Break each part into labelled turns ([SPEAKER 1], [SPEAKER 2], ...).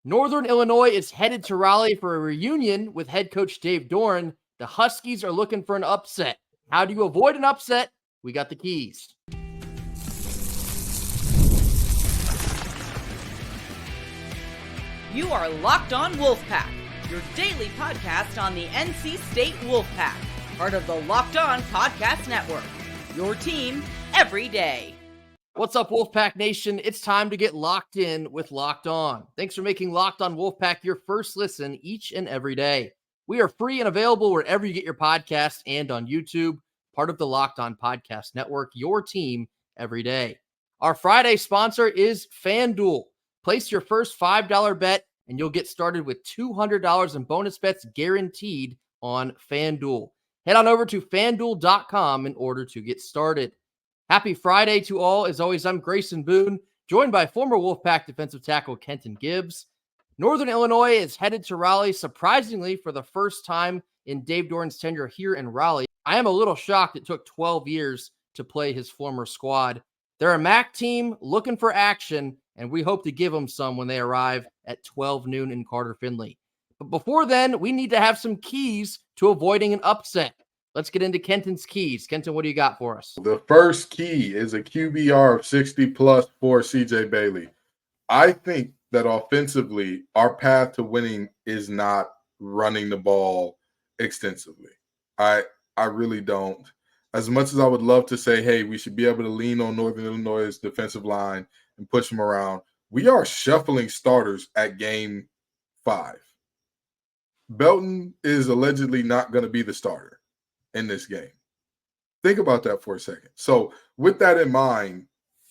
[SPEAKER 1] Northern Illinois is headed to Raleigh for a reunion with head coach Dave Doeren. The Huskies are looking for an upset. How do you avoid an upset? We got the keys.
[SPEAKER 2] You are Locked On Wolfpack, your daily podcast on the NC State Wolfpack, part of the Locked On Podcast Network, your team every day.
[SPEAKER 1] What's up, Wolfpack Nation? It's time to get locked in with Locked On. Thanks for making Locked On Wolfpack your first listen each and every day. We are free and available wherever you get your podcasts and on YouTube, part of the Locked On Podcast Network, your team every day. Our Friday sponsor is FanDuel. Place your first $5 bet and you'll get started with $200 in bonus bets guaranteed on FanDuel. Head on over to FanDuel.com in order to get started. Happy Friday to all. As always, I'm Grayson Boone, joined by former Wolfpack defensive tackle Kenton Gibbs. Northern Illinois is headed to Raleigh, surprisingly, for the first time in Dave Doeren's tenure here in Raleigh. I am a little shocked it took 12 years to play his former squad. They're a MAC team looking for action, and we hope to give them some when they arrive at 12 noon in Carter-Finley. But before then, we need to have some keys to avoiding an upset. Let's get into Kenton's keys. Kenton, what do you got for us?
[SPEAKER 3] The first key is a QBR of 60+ for CJ Bailey. I think that offensively, our path to winning is not running the ball extensively. I really don't. As much as I would love to say, hey, we should be able to lean on Northern Illinois' defensive line and push them around, we are shuffling starters at game 5. Belton is allegedly not going to be the starter in this game. Think about that for a second. So with that in mind,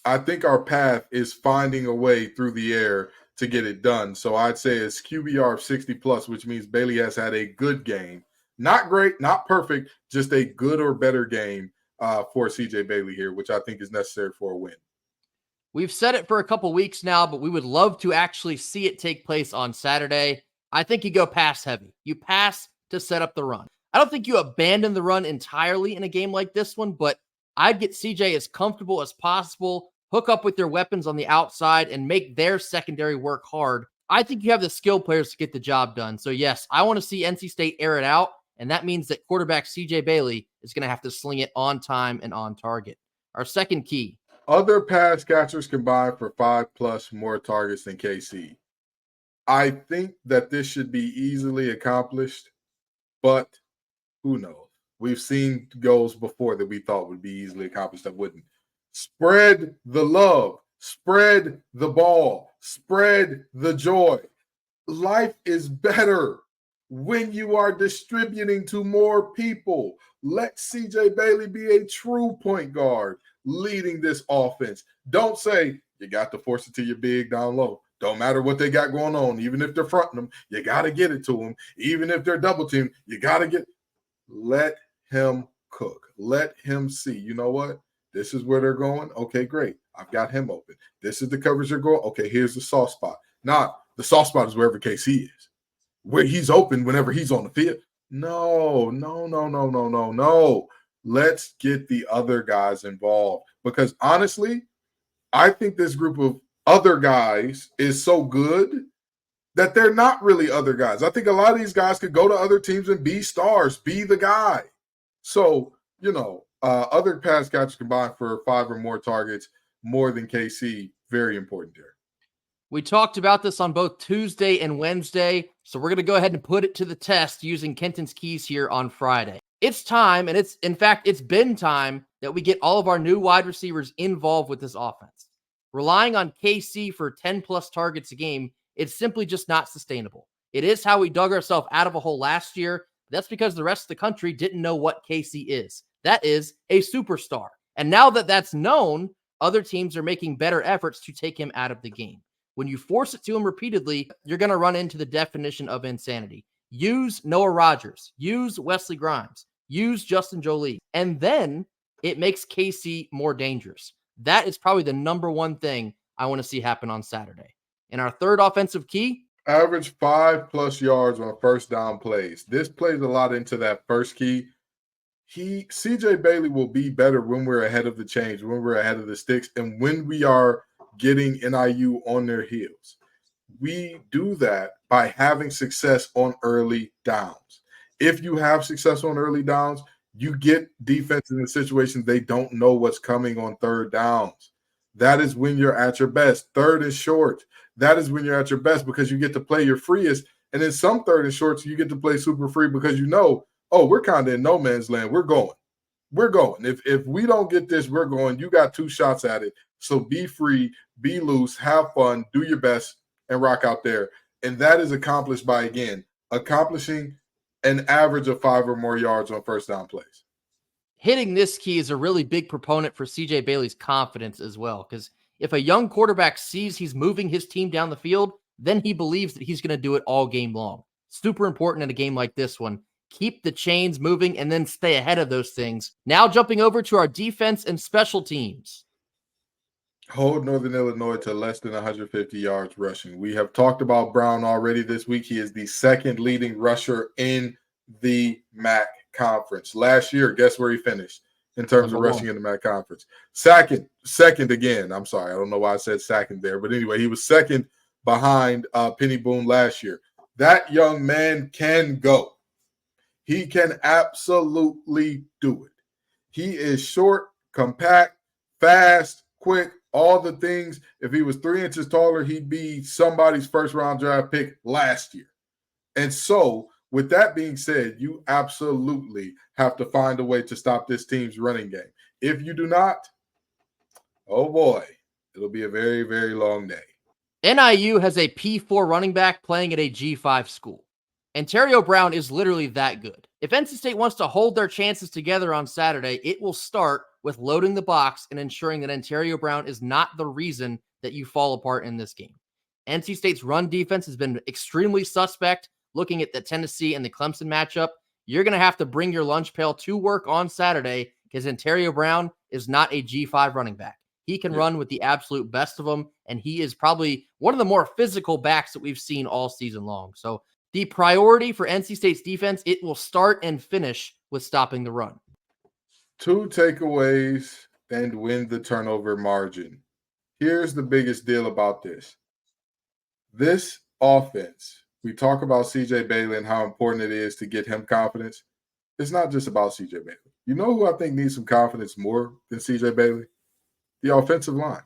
[SPEAKER 3] I think our path is finding a way through the air to get it done. So I'd say it's QBR of 60+, which means Bailey has had a good game. Not great, not perfect, just a good or better game for CJ Bailey here, which I think is necessary for a win.
[SPEAKER 1] We've said it for a couple weeks now, but we would love to actually see it take place on Saturday. I think you go pass heavy. You pass to set up the run. I don't think you abandon the run entirely in a game like this one, but I'd get CJ as comfortable as possible, hook up with their weapons on the outside, and make their secondary work hard. I think you have the skill players to get the job done. So yes, I want to see NC State air it out, and that means that quarterback CJ Bailey is going to have to sling it on time and on target. Our second key.
[SPEAKER 3] Other pass catchers combined for 5+ more targets than KC. I think that this should be easily accomplished, but who knows? We've seen goals before that we thought would be easily accomplished that wouldn't. Spread the love. Spread the ball. Spread the joy. Life is better when you are distributing to more people. Let CJ Bailey be a true point guard leading this offense. Don't say, you got to force it to your big down low. Don't matter what they got going on. Even if they're fronting them, you got to get it to them. Even if they're double teamed, you got to get. Let him cook. Let him see. You know what? This is where they're going. Okay, great. I've got him open. This is the coverage they're going. Okay, here's the soft spot. Not the soft spot is wherever KC is. Where he's open whenever he's on the field. No. Let's get the other guys involved. Because honestly, I think this group of other guys is so good that they're not really other guys. I think a lot of these guys could go to other teams and be stars, be the guy. So, other pass catchers combined for 5 or more targets, more than KC, very important there.
[SPEAKER 1] We talked about this on both Tuesday and Wednesday, so we're going to go ahead and put it to the test using Kenton's keys here on Friday. It's time, and it's been time that we get all of our new wide receivers involved with this offense. Relying on KC for 10+ targets a game, it's simply just not sustainable. It is how we dug ourselves out of a hole last year. That's because the rest of the country didn't know what KC is. That is a superstar. And now that that's known, other teams are making better efforts to take him out of the game. When you force it to him repeatedly, you're going to run into the definition of insanity. Use Noah Rogers. Use Wesley Grimes. Use Justin Jolie. And then it makes KC more dangerous. That is probably the number one thing I want to see happen on Saturday. And our third offensive key?
[SPEAKER 3] Average 5+ yards on first down plays. This plays a lot into that first key. CJ Bailey will be better when we're ahead of the chains, when we're ahead of the sticks, and when we are getting NIU on their heels. we do that by having success on early downs. If you have success on early downs, you get defenses in situations they don't know what's coming on third downs. That is when you're at your best. Third and short, that is when you're at your best because you get to play your freest. And in some third and shorts, you get to play super free because you know, oh, we're kind of in no man's land. We're going. If we don't get this, we're going. You got 2 shots at it. So be free, be loose, have fun, do your best, and rock out there. And that is accomplished by, again, accomplishing an average of 5 or more yards on first down plays.
[SPEAKER 1] Hitting this key is a really big proponent for CJ Bailey's confidence as well, because if a young quarterback sees he's moving his team down the field, then he believes that he's going to do it all game long. Super important in a game like this one. Keep the chains moving and then stay ahead of those things. Now jumping over to our defense and special teams.
[SPEAKER 3] Hold Northern Illinois to less than 150 yards rushing. We have talked about Brown already this week. He is the second leading rusher in the MAC conference. Last year, guess where he finished in terms of rushing in the MAC conference? Second again. I'm sorry. I don't know why I said second there. But anyway, he was second behind Penny Boone last year. That young man can go. He can absolutely do it. He is short, compact, fast, quick, all the things. If he was 3 inches taller, he'd be somebody's first-round draft pick last year. And so, with that being said, you absolutely have to find a way to stop this team's running game. If you do not, oh boy, it'll be a very, very long day.
[SPEAKER 1] NIU has a P4 running back playing at a G5 school. Ontario Brown is literally that good. If NC State wants to hold their chances together on Saturday, it will start with loading the box and ensuring that Ontario Brown is not the reason that you fall apart in this game. NC State's run defense has been extremely suspect. Looking at the Tennessee and the Clemson matchup, you're going to have to bring your lunch pail to work on Saturday because Ontario Brown is not a G5 running back. He can run with the absolute best of them, and he is probably one of the more physical backs that we've seen all season long. So the priority for NC State's defense, it will start and finish with stopping the run.
[SPEAKER 3] 2 takeaways and win the turnover margin. Here's the biggest deal about this. This offense, we talk about CJ Bailey and how important it is to get him confidence. It's not just about CJ Bailey. You know who I think needs some confidence more than CJ Bailey? The offensive line.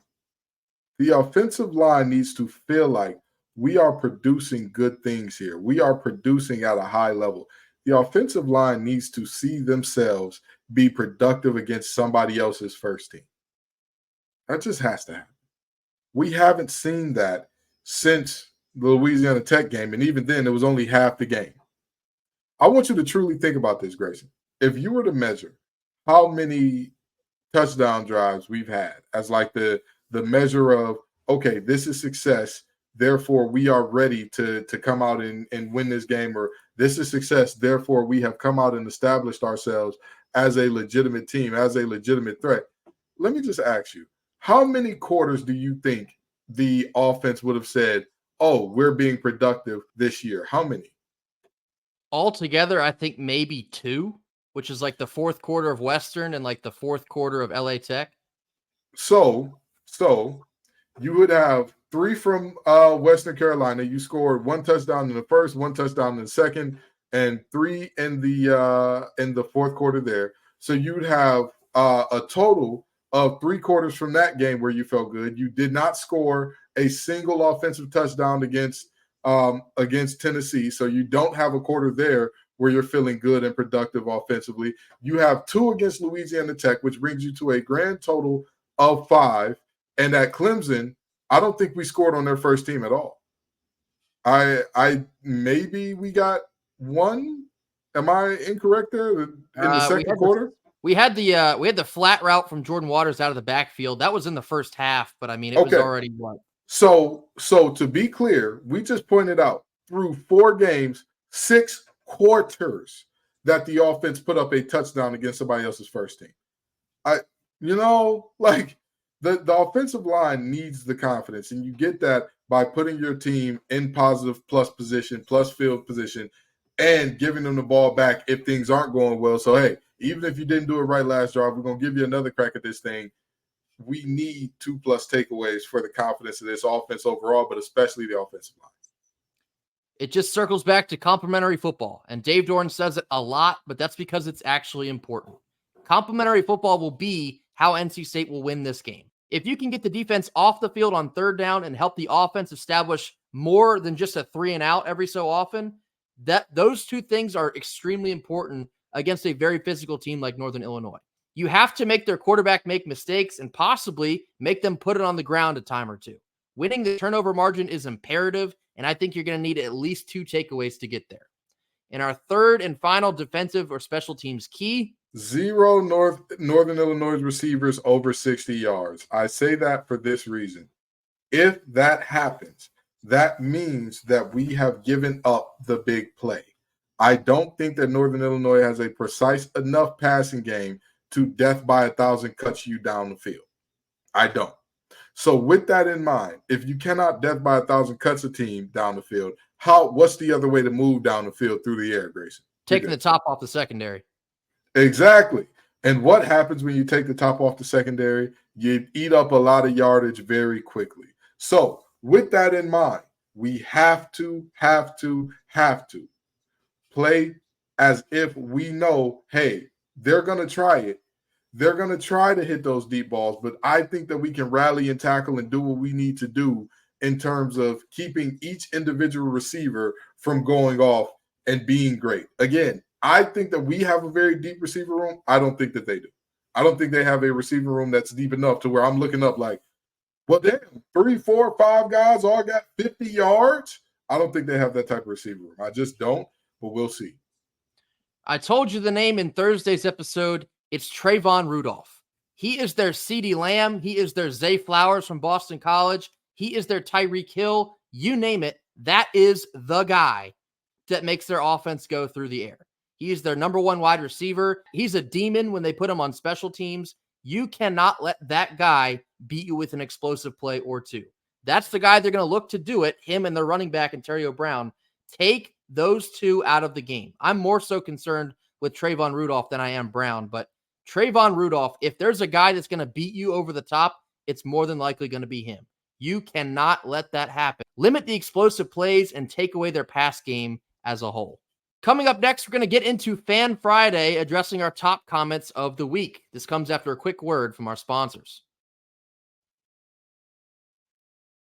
[SPEAKER 3] The offensive line needs to feel like we are producing good things here. We are producing at a high level. The offensive line needs to see themselves be productive against somebody else's first team. That just has to happen. We haven't seen that since the Louisiana Tech game, and even then, it was only half the game. I want you to truly think about this, Grayson. If you were to measure how many touchdown drives we've had as like the measure of, okay, this is success, therefore we are ready to come out and win this game, or this is success, therefore we have come out and established ourselves as a legitimate team, as a legitimate threat. Let me just ask you, how many quarters do you think the offense would have said, oh, we're being productive this year? How many?
[SPEAKER 1] Altogether, I think maybe 2, which is like the fourth quarter of Western and like the fourth quarter of LA Tech. So you would have 3 from Western Carolina. You scored 1 touchdown in the first, 1 touchdown in the second, and 3 in the fourth quarter there. So you'd have a total of 3 quarters from that game where you felt good. You did not score a single offensive touchdown against Tennessee, so you don't have a quarter there where you're feeling good and productive offensively. You have 2 against Louisiana Tech, which brings you to a grand total of 5. And at Clemson, I don't think we scored on their first team at all. I maybe we got 1. Am I incorrect there in the second quarter? We had the flat route from Jordan Waters out of the backfield. That was in the first half, but I mean, it was already what?
[SPEAKER 3] So to be clear, we just pointed out through 4 games, 6 quarters that the offense put up a touchdown against somebody else's first team. The offensive line needs the confidence, and you get that by putting your team in positive plus position, plus field position, and giving them the ball back if things aren't going well. So, hey, even if you didn't do it right last drive, we're going to give you another crack at this thing. we need 2+ takeaways for the confidence of this offense overall, but especially the offensive line.
[SPEAKER 1] It just circles back to complementary football. And Dave Doeren says it a lot, but that's because it's actually important. Complementary football will be how NC State will win this game. If you can get the defense off the field on third down and help the offense establish more than just a 3-and-out every so often, those two things are extremely important against a very physical team like Northern Illinois. You have to make their quarterback make mistakes and possibly make them put it on the ground a time or two. Winning the turnover margin is imperative, and I think you're going to need at least 2 takeaways to get there. In our third and final defensive or special teams key,
[SPEAKER 3] 0 Northern Illinois receivers over 60 yards. I say that for this reason. If that happens, that means that we have given up the big play. I don't think that Northern Illinois has a precise enough passing game to death by 1,000 cuts you down the field. I don't. So with that in mind, if you cannot death by 1,000 cuts a team down the field, what's the other way to move down the field through the air, Grayson?
[SPEAKER 1] Taking the top off the secondary.
[SPEAKER 3] Exactly. And what happens when you take the top off the secondary? You eat up a lot of yardage very quickly. So with that in mind, we have to play as if we know, hey, they're going to try it. They're going to try to hit those deep balls, but I think that we can rally and tackle and do what we need to do in terms of keeping each individual receiver from going off and being great. Again, I think that we have a very deep receiver room. I don't think that they do. I don't think they have a receiver room that's deep enough to where I'm looking up like, well, damn, 3, 4, 5 guys all got 50 yards. I don't think they have that type of receiver room. I just don't, but we'll see.
[SPEAKER 1] I told you the name in Thursday's episode. It's Trayvon Rudolph. He is their CeeDee Lamb. He is their Zay Flowers from Boston College. He is their Tyreek Hill. You name it. That is the guy that makes their offense go through the air. He is their number 1 wide receiver. He's a demon when they put him on special teams. You cannot let that guy beat you with an explosive play or 2. That's the guy they're going to look to do it, him and their running back, Ontario Brown. Take those 2 out of the game. I'm more so concerned with Trayvon Rudolph than I am Brown, but Trayvon Rudolph, if there's a guy that's going to beat you over the top, it's more than likely going to be him. You cannot let that happen. Limit the explosive plays and take away their pass game as a whole. Coming up next, we're going to get into Fan Friday, addressing our top comments of the week. This comes after a quick word from our sponsors.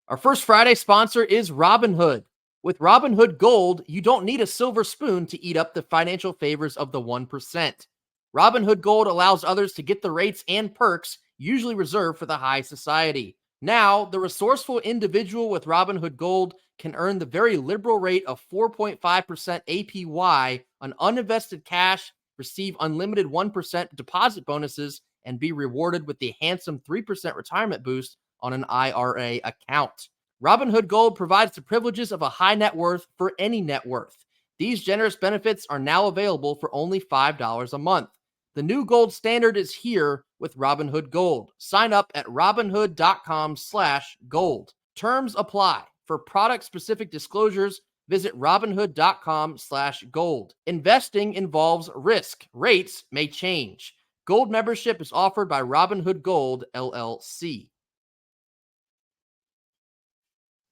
[SPEAKER 1] Our first Friday sponsor is Robinhood. With Robinhood Gold, you don't need a silver spoon to eat up the financial favors of the 1%. Robinhood Gold allows others to get the rates and perks usually reserved for the high society. Now, the resourceful individual with Robinhood Gold can earn the very liberal rate of 4.5% APY on uninvested cash, receive unlimited 1% deposit bonuses, and be rewarded with the handsome 3% retirement boost on an IRA account. Robinhood Gold provides the privileges of a high net worth for any net worth. These generous benefits are now available for only $5 a month. The new gold standard is here with Robinhood Gold. Sign up at Robinhood.com/gold. Terms apply. For product-specific disclosures, visit Robinhood.com/gold. Investing involves risk. Rates may change. Gold membership is offered by Robinhood Gold, LLC.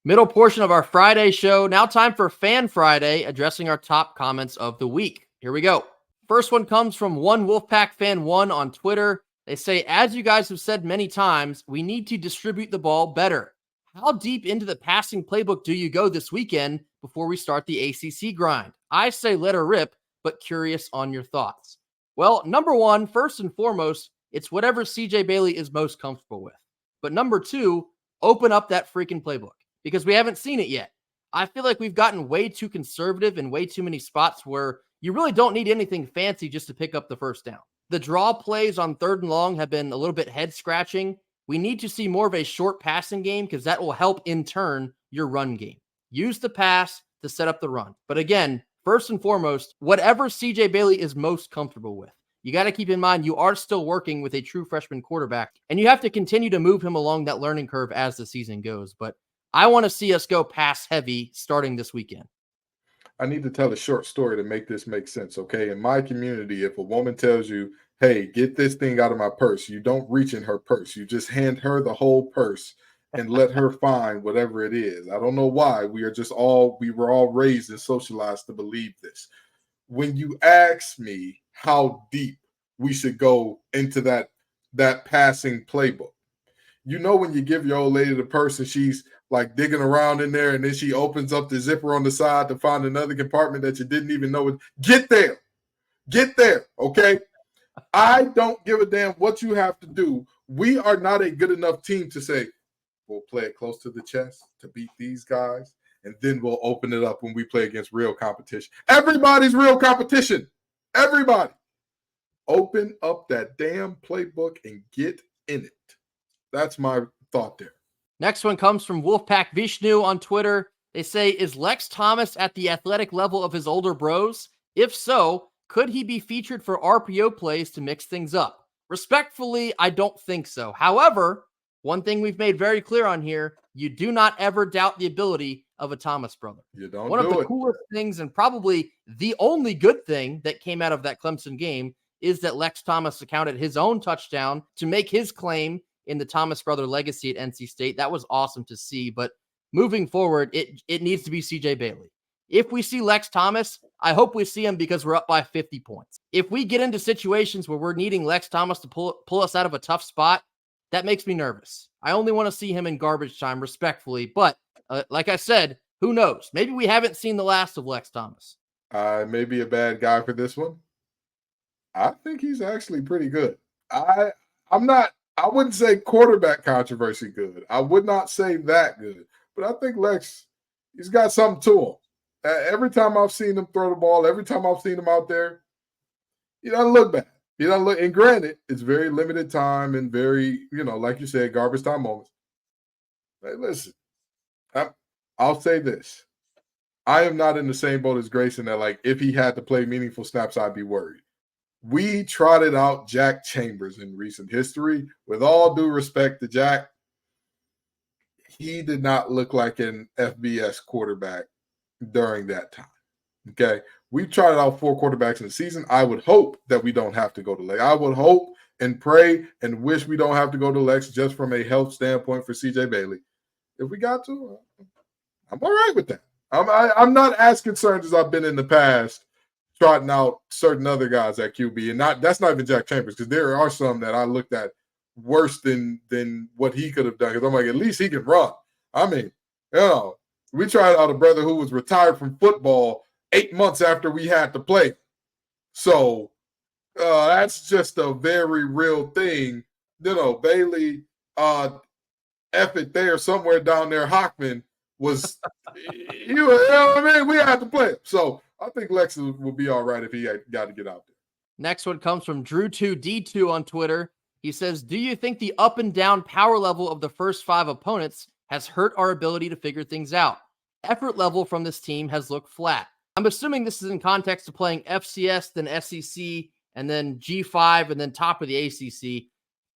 [SPEAKER 1] Middle portion of our Friday show. Now time for Fan Friday, addressing our top comments of the week. Here we go. First one comes from one Wolfpack fan 1 on Twitter. They say, as you guys have said many times, we need to distribute the ball better. How deep into the passing playbook do you go this weekend before we start the ACC grind? I say let her rip, but curious on your thoughts. Well, number 1, first and foremost, it's whatever CJ Bailey is most comfortable with. But number 2, open up that freaking playbook because we haven't seen it yet. I feel like we've gotten way too conservative in way too many spots where you really don't need anything fancy just to pick up the first down. The draw plays on 3rd and long have been a little bit head scratching. We need to see more of a short passing game because that will help in turn your run game. Use the pass to set up the run. But again, first and foremost, whatever CJ Bailey is most comfortable with. You got to keep in mind you are still working with a true freshman quarterback, and you have to continue to move him along that learning curve as the season goes. But I want to see us go pass heavy starting this weekend.
[SPEAKER 3] I need to tell a short story to make this make sense, okay? In my community, if a woman tells you, hey, get this thing out of my purse. You don't reach in her purse. You just hand her the whole purse and let her find whatever it is. I don't know why. We were all raised and socialized to believe this. When you ask me how deep we should go into that passing playbook, when you give your old lady the purse and she's like digging around in there, and then she opens up the zipper on the side to find another compartment that you didn't even know it. Get there, okay? I don't give a damn what you have to do. We are not a good enough team to say, we'll play it close to the chest to beat these guys, and then we'll open it up when we play against real competition. Everybody's real competition. Everybody. Open up that damn playbook and get in it. That's my thought there.
[SPEAKER 1] Next one comes from Wolfpack Vishnu on Twitter. They say, is Lex Thomas at the athletic level of his older bros? If so, could he be featured for RPO plays to mix things up? Respectfully, I don't think so. However, one thing we've made very clear on here, you do not ever doubt the ability of a Thomas brother.
[SPEAKER 3] You don't
[SPEAKER 1] One of the coolest things, and probably the only good thing that came out of that Clemson game, is that Lex Thomas accounted his own touchdown to make his claim in the Thomas brother legacy at NC State. That was awesome to see. But moving forward, it needs to be CJ Bailey. If we see Lex Thomas, I hope we see him because we're up by 50 points. If we get into situations where we're needing Lex Thomas to pull us out of a tough spot, that makes me nervous. I only want to see him in garbage time, respectfully. But like I said, who knows? Maybe we haven't seen the last of Lex Thomas.
[SPEAKER 3] I may be a bad guy for this one. I think he's actually pretty good. I wouldn't say quarterback controversy good. I would not say that good. But I think Lex, he's got something to him. Every time I've seen him throw the ball, every time I've seen him out there, he doesn't look bad. He doesn't look, and granted, it's very limited time and very, like you said, garbage time moments. Hey, listen, I'll say this. I am not in the same boat as Grayson that, like, if he had to play meaningful snaps, I'd be worried. We trotted out Jack Chambers in recent history. With all due respect to Jack, he did not look like an FBS quarterback during that time. Okay. We've tried out 4 quarterbacks in the season. I would hope that we don't have to go to Lex. I would hope and pray and wish we don't have to go to Lex just from a health standpoint for CJ Bailey. If we got to, I'm all right with that. I'm not as concerned as I've been in the past trotting out certain other guys at QB. And that's not even Jack Chambers, because there are some that I looked at worse than what he could have done. Because I'm like, at least he can run. I mean, we tried out a brother who was retired from football 8 months after we had to play. So that's just a very real thing. Bailey, F it there, somewhere down there, Hockman was, we had to play him. So I think Lex will be all right if he got to get out there.
[SPEAKER 1] Next one comes from Drew2D2 on Twitter. He says, do you think the up and down power level of the first 5 opponents has hurt our ability to figure things out? Effort level from this team has looked flat. I'm assuming this is in context of playing FCS, then SEC, and then G5, and then top of the ACC.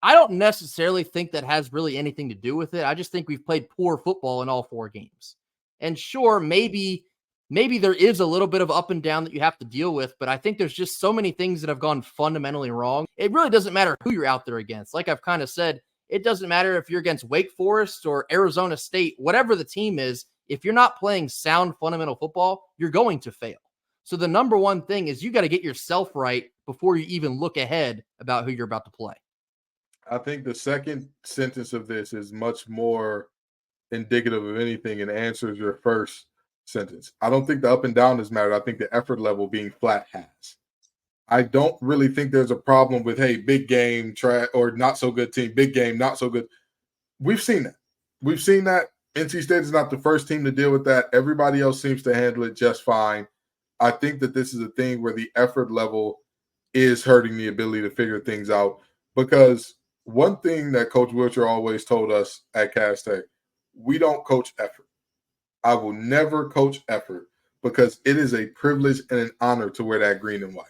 [SPEAKER 1] I don't necessarily think that has really anything to do with it. I just think we've played poor football in all 4 games. And sure, maybe there is a little bit of up and down that you have to deal with, but I think there's just so many things that have gone fundamentally wrong. It really doesn't matter who you're out there against. Like I've kind of said, it doesn't matter if you're against Wake Forest or Arizona State, whatever the team is. If you're not playing sound fundamental football, you're going to fail. So the number one thing is you got to get yourself right before you even look ahead about who you're about to play.
[SPEAKER 3] I think the second sentence of this is much more indicative of anything and answers your first sentence. I don't think the up and down has mattered. I think the effort level being flat has. I don't really think there's a problem with, hey, big game, or not so good team, big game, not so good. We've seen that. NC State is not the first team to deal with that. Everybody else seems to handle it just fine. I think that this is a thing where the effort level is hurting the ability to figure things out, because one thing that Coach Wilcher always told us at Cass Tech, we don't coach effort. I will never coach effort, because it is a privilege and an honor to wear that green and white.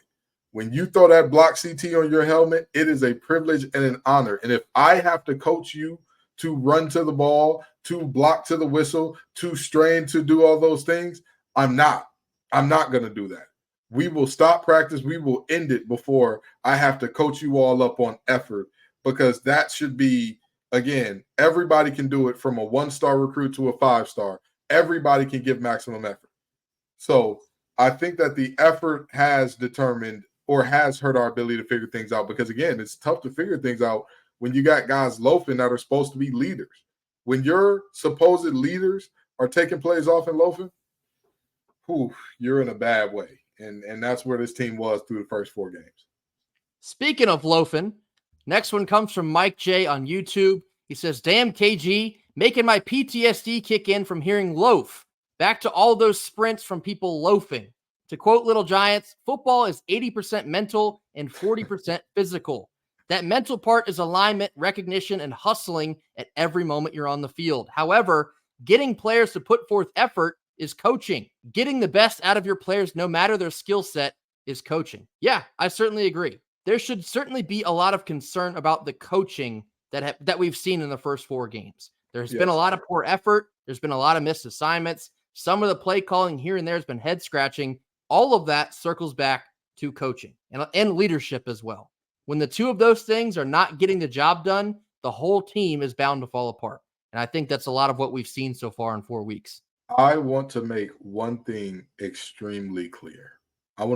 [SPEAKER 3] When you throw that block CT on your helmet, it is a privilege and an honor. And if I have to coach you to run to the ball, to block to the whistle, to strain, to do all those things, I'm not going to do that. We will stop practice. We will end it before I have to coach you all up on effort, because that should be, again, everybody can do it from a 1-star recruit to a 5-star. Everybody can give maximum effort. So I think that the effort has determined or has hurt our ability to figure things out, because, again, it's tough to figure things out when you got guys loafing that are supposed to be leaders. When your supposed leaders are taking plays off and loafing, you're in a bad way. And that's where this team was through the first 4 games.
[SPEAKER 1] Speaking of loafing, next one comes from Mike J on YouTube. He says, damn KG, making my PTSD kick in from hearing loaf. Back to all those sprints from people loafing. To quote Little Giants, football is 80% mental and 40% physical. That mental part is alignment, recognition, and hustling at every moment you're on the field. However, getting players to put forth effort is coaching. Getting the best out of your players, no matter their skill set, is coaching. Yeah, I certainly agree. There should certainly be a lot of concern about the coaching that we've seen in the first 4 games. There's been a lot of poor effort. There's been a lot of missed assignments. Some of the play calling here and there has been head scratching. All of that circles back to coaching and leadership as well. When the two of those things are not getting the job done, the whole team is bound to fall apart. And I think that's a lot of what we've seen so far in 4 weeks.
[SPEAKER 3] I want to make one thing extremely clear. I've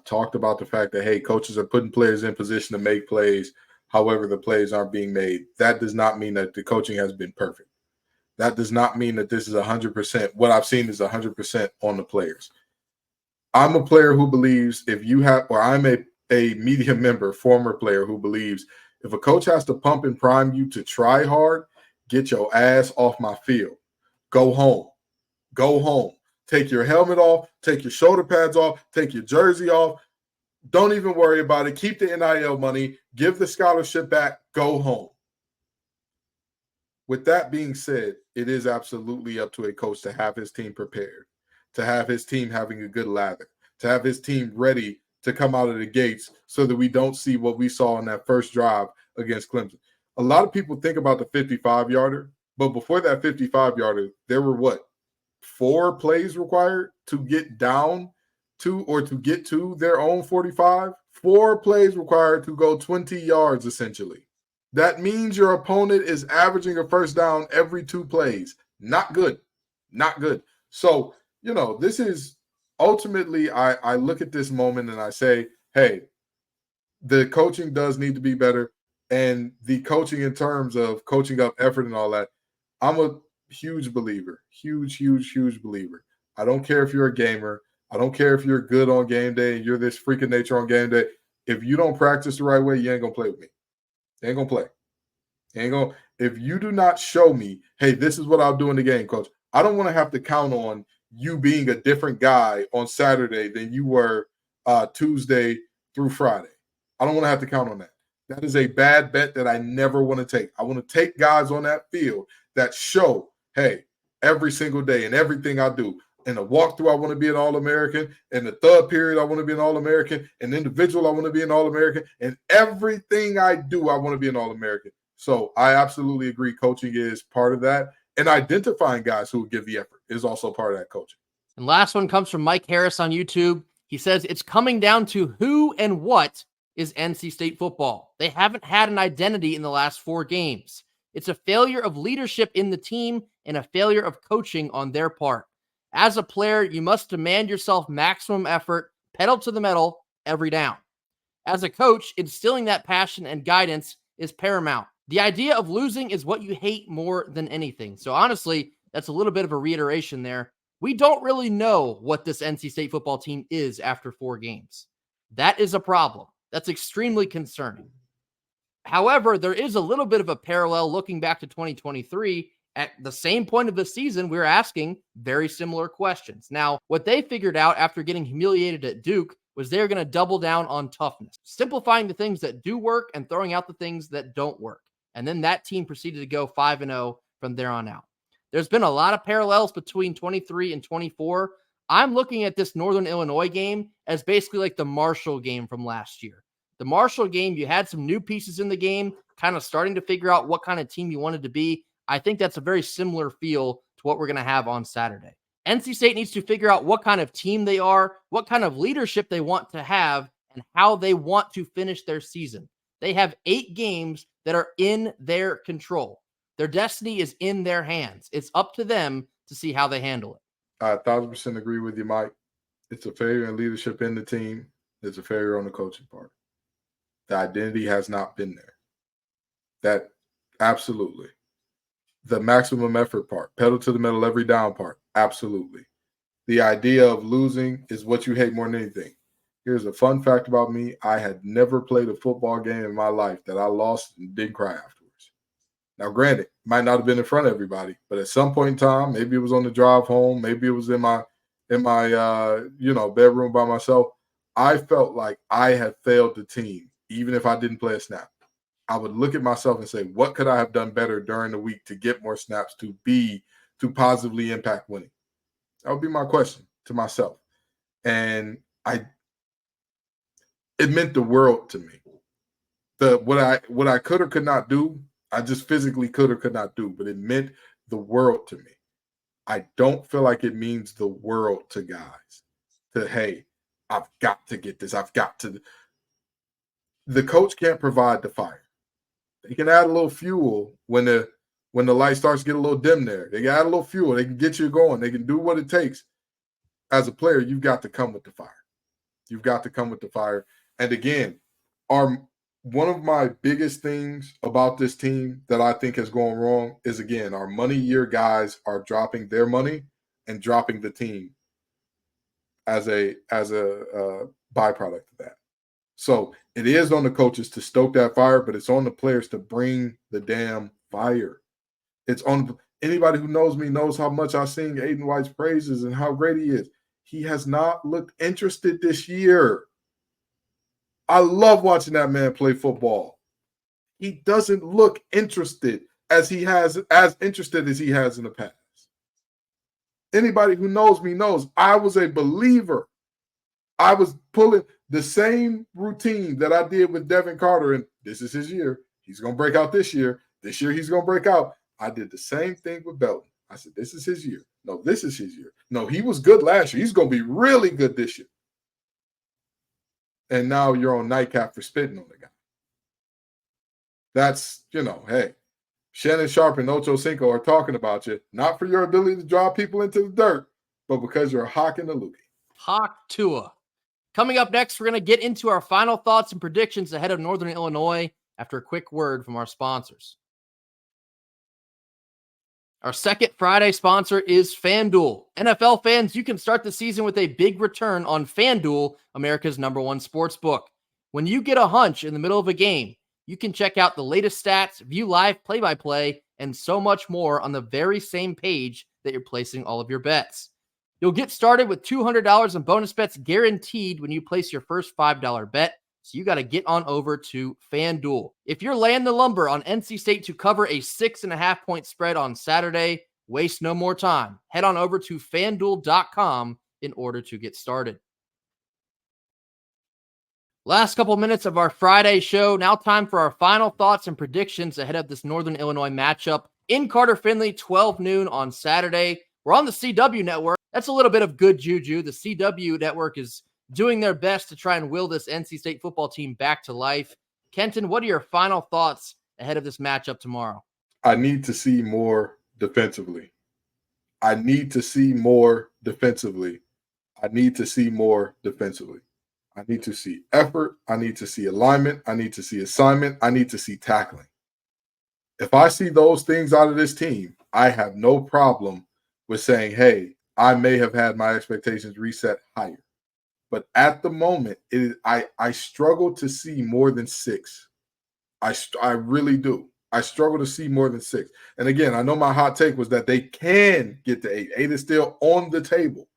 [SPEAKER 3] talked about the fact that, hey, coaches are putting players in position to make plays. However, the plays aren't being made. That does not mean that the coaching has been perfect. That does not mean that this is 100%. What I've seen is 100% on the players. I'm a player who believes I'm a media member, former player who believes if a coach has to pump and prime you to try hard, get your ass off my field. Go home. Take your helmet off. Take your shoulder pads off. Take your jersey off. Don't even worry about it. Keep the NIL money. Give the scholarship back. Go home. With that being said, it is absolutely up to a coach to have his team prepared, to have his team having a good lather, to have his team ready to come out of the gates so that we don't see what we saw in that first drive against Clemson. A lot of people think about the 55-yarder, but before that 55-yarder, there were 4 plays required to get down to or to get to their own 45? 4 plays required to go 20 yards, essentially. That means your opponent is averaging a first down every 2 plays. Not good. So, this is ultimately, I look at this moment and I say, hey, the coaching does need to be better. And the coaching in terms of coaching up effort and all that, I'm a huge believer, huge believer. I don't care if you're a gamer. I don't care if you're good on game day and you're this freak of nature on game day. If you don't practice the right way, you ain't going to play with me. You ain't going to play. If you do not show me, hey, this is what I'll do in the game, coach, I don't want to have to count on you being a different guy on Saturday than you were Tuesday through Friday. I don't want to have to count on that. That is a bad bet that I never want to take. I want to take guys on that field that show, hey, every single day and everything I do. In the walkthrough, I want to be an All-American. In the third period, I want to be an All-American. In individual, I want to be an All-American. And everything I do, I want to be an All-American. So I absolutely agree. Coaching is part of that. And identifying guys who will give the effort is also part of that coaching.
[SPEAKER 1] And last one comes from Mike Harris on YouTube. He says, it's coming down to who and what is NC State football. They haven't had an identity in the last 4 games. It's a failure of leadership in the team and a failure of coaching on their part. As a player, you must demand yourself maximum effort, pedal to the metal every down. As a coach, instilling that passion and guidance is paramount. The idea of losing is what you hate more than anything. So honestly, that's a little bit of a reiteration there. We don't really know what this NC State football team is after 4 games. That is a problem. That's extremely concerning. However, there is a little bit of a parallel looking back to 2023. At the same point of the season, we were asking very similar questions. Now, what they figured out after getting humiliated at Duke was they're going to double down on toughness, simplifying the things that do work and throwing out the things that don't work. And then that team proceeded to go 5-0 from there on out. There's been a lot of parallels between 23 and 24. I'm looking at this Northern Illinois game as basically like the Marshall game from last year. The Marshall game, you had some new pieces in the game, kind of starting to figure out what kind of team you wanted to be. I think that's a very similar feel to what we're going to have on Saturday. NC State needs to figure out what kind of team they are, what kind of leadership they want to have, and how they want to finish their season. They have 8 games that are in their control. Their destiny is in their hands. It's up to them to see how they handle it.
[SPEAKER 3] I 1,000% agree with you, Mike. It's a failure in leadership in the team. It's a failure on the coaching part. The identity has not been there. That absolutely. The maximum effort part, pedal to the metal every down part, absolutely. The idea of losing is what you hate more than anything. Here's a fun fact about me. I had never played a football game in my life that I lost and didn't cry afterwards. Now, granted, might not have been in front of everybody, but at some point in time, maybe it was on the drive home, maybe it was in my bedroom by myself. I felt like I had failed the team, even if I didn't play a snap. I would look at myself and say, what could I have done better during the week to get more snaps to positively impact winning? That would be my question to myself. And it meant the world to me. What I could or could not do, I just physically could or could not do, but it meant the world to me. I don't feel like it means the world to guys. Hey, I've got to get this. I've got to. The coach can't provide the fire. They can add a little fuel when the light starts to get a little dim there. They can add a little fuel. They can get you going. They can do what it takes. As a player, you've got to come with the fire. You've got to come with the fire. And again, one of my biggest things about this team that I think has gone wrong is, again, our money year guys are dropping their money and dropping the team as a byproduct of that. So it is on the coaches to stoke that fire, but it's on the players to bring the damn fire. It's on anybody who knows me knows how much I sing Aiden White's praises and how great he is. He has not looked interested this year. I love watching that man play football. He doesn't look interested as interested as he has in the past. Anybody who knows me knows I was a believer. I was pulling the same routine that I did with Devin Carter, and this is his year. He's going to break out this year. This year he's going to break out. I did the same thing with Belton. I said, this is his year. No, this is his year. No, he was good last year. He's going to be really good this year. And now you're on nightcap for spitting on the guy. That's, hey, Shannon Sharp and Ocho Cinco are talking about you, not for your ability to draw people into the dirt, but because you're hawking the loogie.
[SPEAKER 1] Hawk Tua. Coming up next, we're going to get into our final thoughts and predictions ahead of Northern Illinois after a quick word from our sponsors. Our second Friday sponsor is FanDuel. NFL fans, you can start the season with a big return on FanDuel, America's #1 sportsbook. When you get a hunch in the middle of a game, you can check out the latest stats, view live play-by-play, and so much more on the very same page that you're placing all of your bets. You'll get started with $200 in bonus bets guaranteed when you place your first $5 bet. So you got to get on over to FanDuel. If you're laying the lumber on NC State to cover a 6.5-point spread on Saturday, waste no more time. Head on over to FanDuel.com in order to get started. Last couple minutes of our Friday show. Now time for our final thoughts and predictions ahead of this Northern Illinois matchup in Carter-Finley, 12 noon on Saturday. We're on the CW network. That's a little bit of good juju. The CW network is doing their best to try and will this NC State football team back to life. Kenton, what are your final thoughts ahead of this matchup tomorrow?
[SPEAKER 3] I need to see more defensively. I need to see more defensively. I need to see effort. I need to see alignment. I need to see assignment. I need to see tackling. If I see those things out of this team, I have no problem with saying, hey, I may have had my expectations reset higher. But at the moment, I struggle to see more than 6. I really do. I struggle to see more than 6. And again, I know my hot take was that they can get to 8. 8 is still on the table.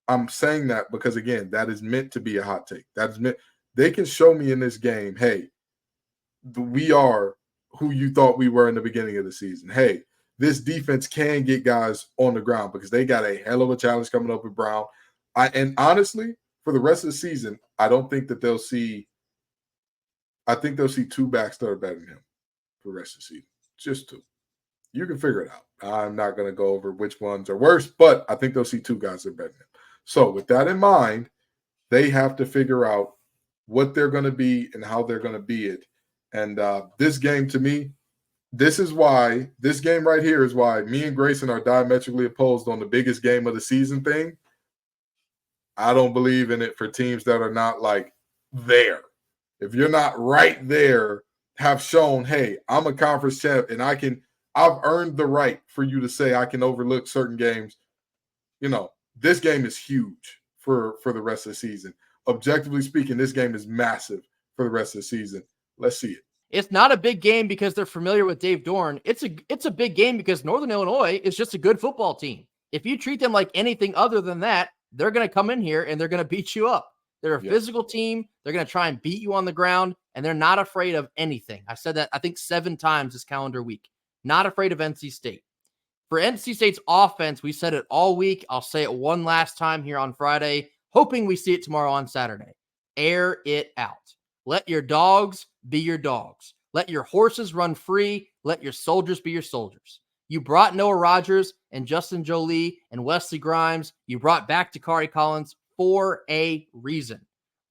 [SPEAKER 3] I'm saying that because, again, that is meant to be a hot take. That is meant. They can show me in this game, hey, we are who you thought we were in the beginning of the season. Hey, this defense can get guys on the ground because they got a hell of a challenge coming up with Brown. And honestly, for the rest of the season, I don't think that they'll see – I think they'll see 2 backs that are better than him for the rest of the season. Just 2. You can figure it out. I'm not going to go over which ones are worse, but I think they'll see two guys that are better than them. So with that in mind, they have to figure out what they're going to be and how they're going to be it. And this game, to me, this game right here is why me and Grayson are diametrically opposed on the biggest game of the season thing. I don't believe in it for teams that are not like there. If you're not right there, have shown, hey, I'm a conference champ and I've earned the right for you to say I can overlook certain games. This game is huge for the rest of the season. Objectively speaking, this game is massive for the rest of the season. Let's see it.
[SPEAKER 1] It's not a big game because they're familiar with Dave Doeren. It's a big game because Northern Illinois is just a good football team. If you treat them like anything other than that, they're going to come in here and they're going to beat you up. They're a physical team. They're going to try and beat you on the ground, and they're not afraid of anything. I said that, I think, 7 times this calendar week. Not afraid of NC State. For NC State's offense, we said it all week. I'll say it one last time here on Friday, hoping we see it tomorrow on Saturday. Air it out. Let your dogs be your dogs. Let your horses run free. Let your soldiers be your soldiers. You brought Noah Rogers and Justin Jolie and Wesley Grimes. You brought back Dakari Collins for a reason.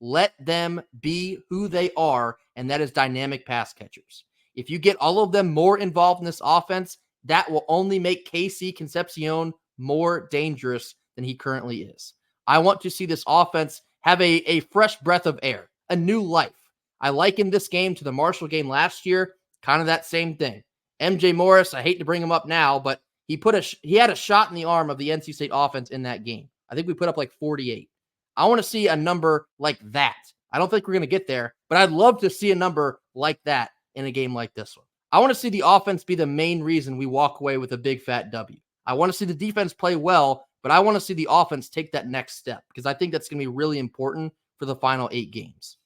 [SPEAKER 1] Let them be who they are, and that is dynamic pass catchers. If you get all of them more involved in this offense, that will only make KC Concepcion more dangerous than he currently is. I want to see this offense have a fresh breath of air, a new life. I likened this game to the Marshall game last year, kind of that same thing. MJ Morris, I hate to bring him up now, but he had a shot in the arm of the NC State offense in that game. I think we put up like 48. I want to see a number like that. I don't think we're going to get there, but I'd love to see a number like that in a game like this one. I want to see the offense be the main reason we walk away with a big fat W. I want to see the defense play well, but I want to see the offense take that next step because I think that's going to be really important for the final 8 games.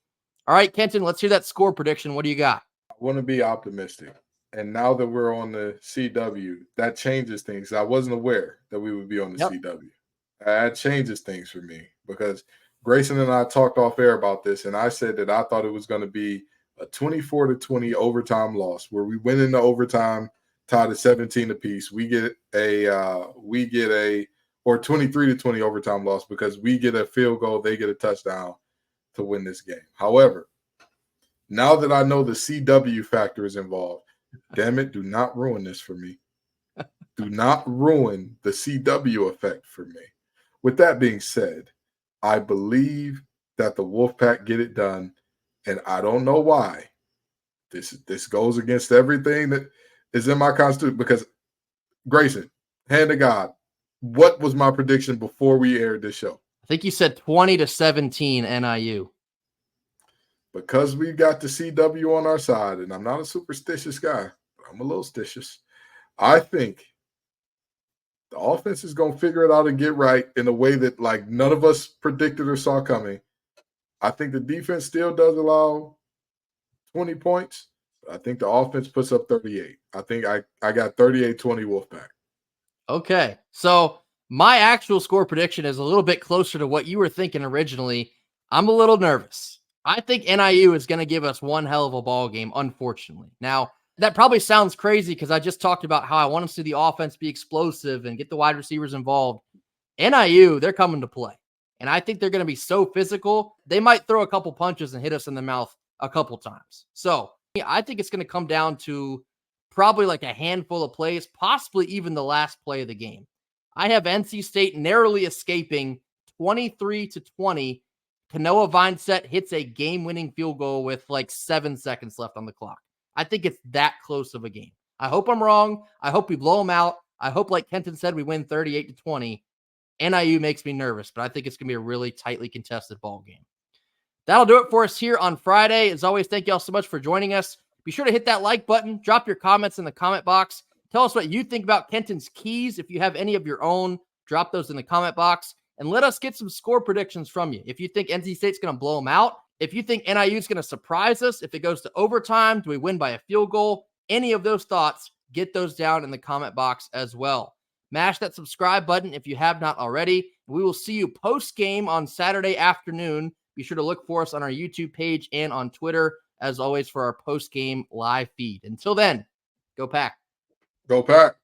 [SPEAKER 1] All right, Kenton, let's hear that score prediction. What do you got?
[SPEAKER 3] I want to be optimistic. And now that we're on the CW, that changes things. I wasn't aware that we would be on the CW. That changes things for me because Grayson and I talked off air about this, and I said that I thought it was going to be a 24-20 overtime loss where we win in the overtime, tied at 17 apiece. We get a 23-20 overtime loss because we get a field goal, they get a touchdown to win this game. However, now that I know the CW factor is involved, damn it, do not ruin this for me. Do not ruin the CW effect for me. With that being said, I believe that the Wolfpack get it done, and I don't know why. This goes against everything that is in my constitution because, Grayson, hand to God, what was my prediction before we aired this show?
[SPEAKER 1] I think you said 20-17 NIU.
[SPEAKER 3] Because we got the CW on our side, and I'm not a superstitious guy, but I'm a little stitious. I think the offense is going to figure it out and get right in a way that like none of us predicted or saw coming. I think the defense still does allow 20 points. But I think the offense puts up 38. I think I got 38-20 Wolfpack.
[SPEAKER 1] Okay, so my actual score prediction is a little bit closer to what you were thinking originally. I'm a little nervous. I think NIU is going to give us one hell of a ball game, unfortunately. Now, that probably sounds crazy because I just talked about how I want to see the offense be explosive and get the wide receivers involved. NIU, they're coming to play. And I think they're going to be so physical, they might throw a couple punches and hit us in the mouth a couple times. So I think it's going to come down to probably like a handful of plays, possibly even the last play of the game. I have NC State narrowly escaping 23-20. Kanoa Vineset hits a game-winning field goal with like 7 seconds left on the clock. I think it's that close of a game. I hope I'm wrong. I hope we blow them out. I hope, like Kenton said, we win 38-20. NIU makes me nervous, but I think it's going to be a really tightly contested ball game. That'll do it for us here on Friday. As always, thank you all so much for joining us. Be sure to hit that like button. Drop your comments in the comment box. Tell us what you think about Kenton's keys. If you have any of your own, drop those in the comment box. And let us get some score predictions from you. If you think NC State's going to blow them out, if you think NIU is going to surprise us, if it goes to overtime, do we win by a field goal? Any of those thoughts, get those down in the comment box as well. Mash that subscribe button if you have not already. We will see you post-game on Saturday afternoon. Be sure to look for us on our YouTube page and on Twitter, as always, for our post-game live feed. Until then, go Pack.
[SPEAKER 3] Go Pack.